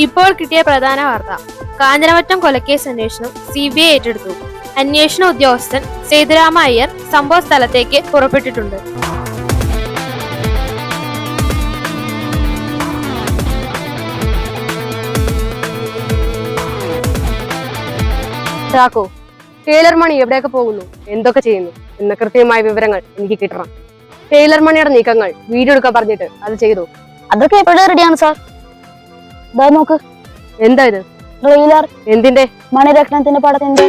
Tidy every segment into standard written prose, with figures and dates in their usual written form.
ഇപ്പോൾ കിട്ടിയ പ്രധാന വാർത്ത, കാഞ്ഞിരമറ്റം കൊലക്കേസ് അന്വേഷണം CBI ഏറ്റെടുത്തു. അന്വേഷണ ഉദ്യോഗസ്ഥൻ സേതുരാമ അയ്യർ സംഭവ സ്ഥലത്തേക്ക് പുറപ്പെട്ടിട്ടുണ്ട്. ചാക്കോ, ടൈലർ മണി എവിടെയൊക്കെ പോകുന്നു, എന്തൊക്കെ ചെയ്യുന്നു എന്ന കൃത്യമായ വിവരങ്ങൾ എനിക്ക് കിട്ടണം. ടൈലർ മണിയുടെ നീക്കങ്ങൾ വീഡിയോ എടുക്കാൻ പറഞ്ഞിട്ട് അത് ചെയ്തു. അതൊക്കെ എപ്പോഴും റെഡിയാണ് സാർ. ഇതാ നോക്ക്. എന്താ ഇത്? ട്രെയിലർ. എന്തിന്റെ? മണിരത്നത്തിന്റെ പടത്തിന്റെ.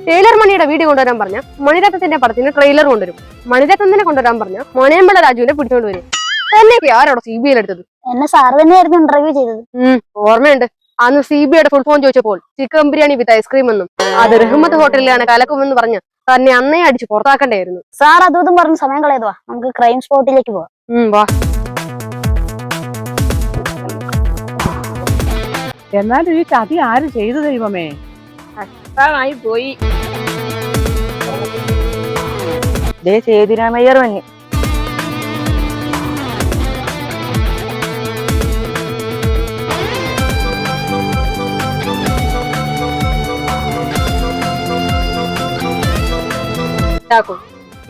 ടൈലർ മണിയുടെ വീഡിയോ കൊണ്ടുവരാൻ പറഞ്ഞ മണിരത്നത്തിന്റെ പടത്തിന് ട്രെയിലർ കൊണ്ടുവരും. മണിരത്നത്തിനെ കൊണ്ടുവരാൻ പറഞ്ഞ മണിയമ്പള രാജുവിനെ പിടിച്ചോണ്ട് വരും. തന്നെയൊക്കെ ആരോടെ CBI എടുത്തത്? എന്നെ സാർ തന്നെയായിരുന്നു ഇന്റർവ്യൂ ചെയ്തത്. ഓർമ്മയുണ്ട്. അന്ന് CBIയുടെ ഫുൾ ഫോം ചോദിച്ചപ്പോൾ ചിക്കൻ ബിരിയാണി വിത്ത് ഐസ്ക്രീം എന്നും അത് റഹ്മത്ത് ഹോട്ടലിലാണ് കലക്കുമെന്ന് പറഞ്ഞ് തന്നെ അന്നേ അടിച്ച് പുറത്താക്കണ്ടായിരുന്നു. സാർ അതും പറഞ്ഞ് സമയം കളയതുവാ. നമുക്ക് ക്രൈം സ്പോട്ടിലേക്ക് പോവാം. വാ. എന്നാലും ഈ ചതി ആര് ചെയ്തു ദൈവമേ? കഷ്ടമായി പോയി. സേതുരാമയ്യർ വന്നി. ചാക്കോ,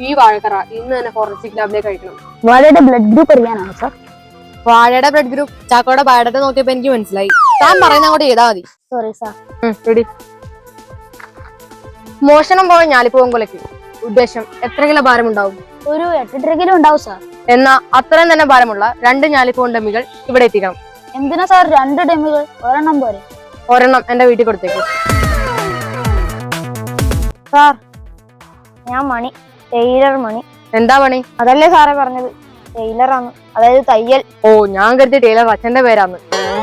ഈ വാഴക്കറ ഇന്ന് തന്നെ ഫോറൻസിക് ലാബിലേക്ക് അയക്കണം. വാഴയുടെ ബ്ലഡ് ഗ്രൂപ്പ് അറിയാനാണ് സാർ. വാഴയുടെ ബ്ലഡ് ഗ്രൂപ്പ് ചാക്കോയുടെ ബയോഡാറ്റ നോക്കിയപ്പോ എനിക്ക് മനസ്സിലായി. താൻ പറയുന്ന അങ്ങോട്ട് ചെയ്താൽ മതി. Sorry sir. റെഡി. മോഷണം പോയ ഞാലിപ്പൂവൻ കൊലയ്ക്ക് ഉദ്ദേശം എത്ര കിലോ ഭാരമുണ്ടാവും? ഒരു 8 കിലോ ഉണ്ടാവും സാർ. എന്നാ അത്രയും തന്നെ ഭാരമുള്ള 2 ഞാലിപ്പൂവൻ ഡമ്മികൾ ഇവിടെ എത്തിക്കണം. എന്തിനാ സാർ 2 ഡമ്മികൾ? ഒരെണ്ണം പോരെ? ഒരെണ്ണം എന്റെ വീട്ടിൽ കൊടുത്തേക്ക്. സാർ, ഞാൻ മണി, ടൈലർ മണി. എന്താ പണി? അതല്ലേ സാറേ പറഞ്ഞത്, ടൈലറാണ്, അതായത് തയ്യൽ. ഓ, ഞാൻ കരുതി ടൈലർ അച്ഛന്റെ പേരാന്ന്.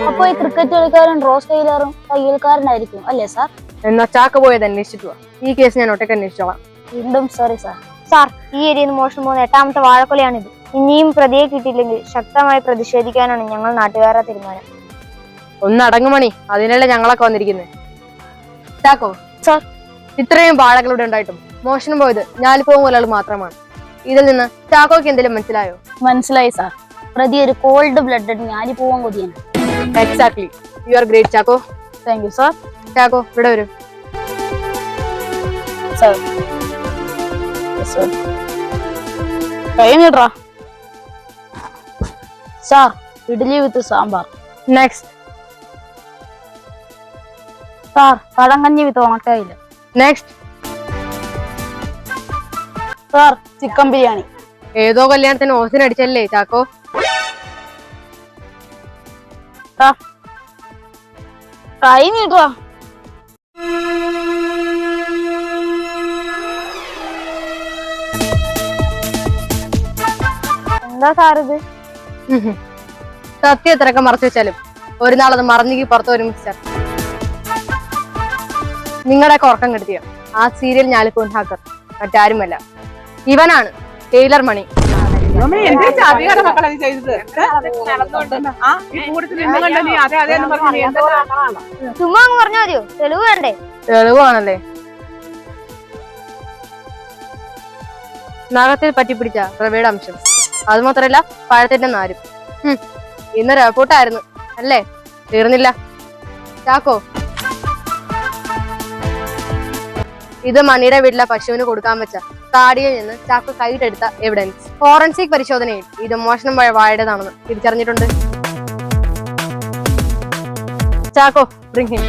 അപ്പൊ ഈ ക്രിക്കറ്റ് കളിക്കാരൻ റോസ് ടൈലറും തയ്യൽക്കാരനായിരിക്കും അല്ലേ സാർ? എന്നാ ചാക്ക പോയത് അന്വേഷിച്ചിട്ട് വാ. ഈ കേസ് ഞാൻ ഒറ്റയ്ക്ക് അന്വേഷിച്ചോളാം. വീണ്ടും സോറി സാർ. സാർ, ഈ ഏരിയയിൽ നിന്ന് മോഷണം പോകുന്ന 8ാമത്തെ വാഴക്കൊലയാണിത്. ഇനിയും പ്രതിയെ കിട്ടിയില്ലെങ്കിൽ ശക്തമായി പ്രതിഷേധിക്കാനാണ് ഞങ്ങൾ നാട്ടുകാരുടെ തീരുമാനം. ഒന്നടങ്ങു മണി, അതിനല്ലേ ഞങ്ങളൊക്കെ വന്നിരിക്കുന്നത്. ചാക്കോ സാർ, ഇത്രയും വാഴകളുടെ ഉണ്ടായിട്ടും മോഷണം പോയത് ഞാലിപ്പൂവൻ കൊലകൾ മാത്രമാണ്. ഇതിൽ നിന്ന് ചാക്കോക്ക് എന്തെങ്കിലും മനസ്സിലായോ? മനസ്സിലായി സാർ. പ്രതി ഒരു കോൾഡ് ബ്ലഡഡ് ഞാലിപ്പൂവൻ കൊതിയാണ്. Exactly. You are great Chacko. Thank you sir. Chacko, ഇവിടെ വരും. സാർ, കഴിഞ്ഞിട്രാ sir. Idli with sambar. Next. Sir, പഴങ്കഞ്ഞി വിത്ത് ഉണക്കായില്ല. നെക്സ്റ്റ്. Sir, chicken biryani. ഏതോ കല്യാണത്തിന് ഓസിനടിച്ചല്ലേ ചാക്കോ? കഴിഞ്ഞിട്രാ. എന്താ സാർ ഇത്? സത്യം എത്രയൊക്കെ മറച്ചു വെച്ചാലും ഒരു നാളത് മറഞ്ഞിക്ക് പുറത്തു വരും മിസ്റ്റർ. നിങ്ങളുടെയൊക്കെ ഉറക്കം കെടുത്തിയ ആ സീരിയൽ ഞാലിപ്പൂവൻ ഹാക്കർ മറ്റാരുമല്ല, ഇവനാണ് ടൈലർ മണി. ചുമ്മാ അങ്ങ് പറഞ്ഞാ മതിയോ? തെളിവ് വേണ്ടേ? തെളിവാണല്ലേ. നഖത്തിൽ പറ്റിപ്പിടിച്ച റവയുടെ അംശം, അത് മാത്രല്ല പഴത്തിന്റെ നാരും. ഇന്ന് റിപ്പോർട്ടായിരുന്നു അല്ലേ? തീർന്നില്ല ചാക്കോ. ഇത് മണിയുടെ വീട്ടിലെ പശുവിന് കൊടുക്കാൻ വെച്ച കാടിയിൽ നിന്ന് ചാക്കോ കൈയിട്ടെടുത്ത എവിഡൻസ്. ഫോറൻസിക് പരിശോധനയിൽ ഇത് മോഷണം പോയ വാഴയുടേതാണെന്ന് തിരിച്ചറിഞ്ഞിട്ടുണ്ട്. Chacko, bring him.